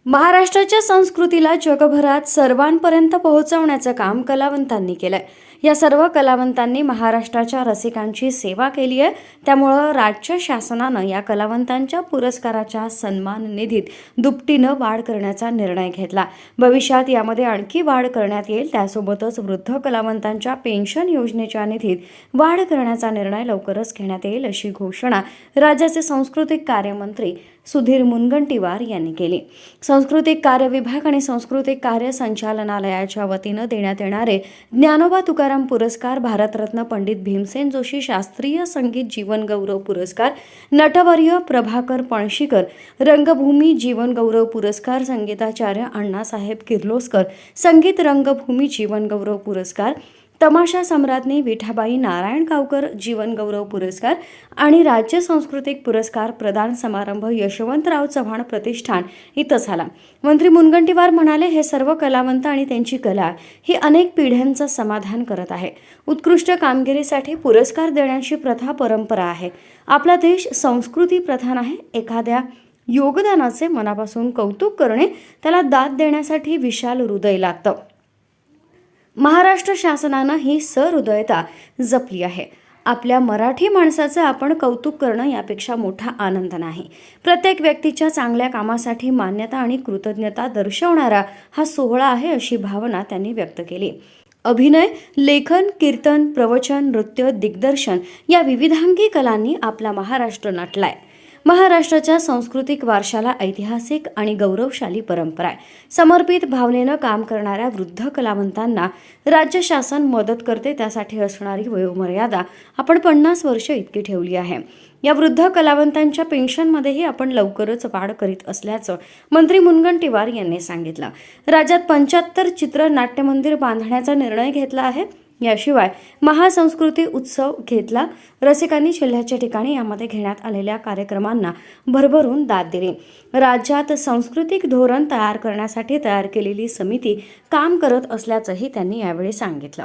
महाराष्ट्राच्या संस्कृतीला जगभरात सर्वांपर्यंत पोहोचवण्याचं काम कलावंतांनी केलंय. या सर्व कलावंतांनी महाराष्ट्राच्या रसिकांची सेवा केली आहे. त्यामुळं राज्य शासनानं या कलावंतांच्या पुरस्काराच्या सन्मान निधीत दुपटीनं वाढ करण्याचा निर्णय घेतला. भविष्यात यामध्ये आणखी वाढ करण्यात येईल. त्यासोबतच वृद्ध कलावंतांच्या पेन्शन योजनेच्या निधीत वाढ करण्याचा निर्णय लवकरच घेण्यात येईल, अशी घोषणा राज्याचे सांस्कृतिक कार्यमंत्री सुधीर मुनगंटीवार यांनी केली. सांस्कृतिक कार्य विभाग आणि सांस्कृतिक कार्य संचालनालयाच्या वतीनं देण्यात येणारे ज्ञानोबा तुकाराम पुरस्कार, भारतरत्न पंडित भीमसेन जोशी शास्त्रीय संगीत जीवन गौरव पुरस्कार, नटवर्य प्रभाकर पणशीकर रंगभूमी जीवन गौरव पुरस्कार, संगीताचार्य अण्णासाहेब किर्लोस्कर संगीत रंगभूमी जीवन गौरव पुरस्कार, तमाशा सम्राज्ञी विठाबाई नारायणगावकर जीवन गौरव पुरस्कार आणि राज्य सांस्कृतिक पुरस्कार प्रदान समारंभ यशवंतराव चव्हाण प्रतिष्ठान इथं झाला. मंत्री मुनगंटीवार म्हणाले, हे सर्व कलावंत आणि त्यांची कला ही अनेक पिढ्यांचं समाधान करत आहे. उत्कृष्ट कामगिरीसाठी पुरस्कार देण्याची प्रथा परंपरा आहे. आपला देश संस्कृती प्रधान आहे. एखाद्या योगदानाचे मनापासून कौतुक करणे, त्याला दाद देण्यासाठी विशाल हृदय लागतं. महाराष्ट्र शासनानं ही सहृदयता जपली आहे. आपल्या मराठी माणसाचं आपण कौतुक करणं यापेक्षा मोठा आनंद नाही. प्रत्येक व्यक्तीच्या चांगल्या कामासाठी मान्यता आणि कृतज्ञता दर्शवणारा हा सोहळा आहे, अशी भावना त्यांनी व्यक्त केली. अभिनय, लेखन, कीर्तन, प्रवचन, नृत्य, दिग्दर्शन या विविधांगी कलांनी आपला महाराष्ट्र नटलाय. महाराष्ट्राच्या सांस्कृतिक वारशाला ऐतिहासिक आणि गौरवशाली परंपरा आहे. समर्पित भावनेनं काम करणाऱ्या वृद्ध कलावंतांना राज्य शासन मदत करते. त्यासाठी असणारी वयोमर्यादा आपण 50 वर्ष इतकी ठेवली आहे. या वृद्ध कलावंतांच्या पेन्शनमध्येही आपण लवकरच वाढ करीत असल्याचं मंत्री मुनगंटीवार यांनी सांगितलं. राज्यात 75 चित्र नाट्यमंदिर बांधण्याचा निर्णय घेतला आहे. याशिवाय महासंस्कृती उत्सव घेतला. रसिकांनी जिल्ह्याच्या ठिकाणी यामध्ये घेण्यात आलेल्या कार्यक्रमांना भरभरून दाद दिली. राज्यात सांस्कृतिक धोरण तयार करण्यासाठी तयार केलेली समिती काम करत असल्याचंही त्यांनी यावेळी सांगितलं.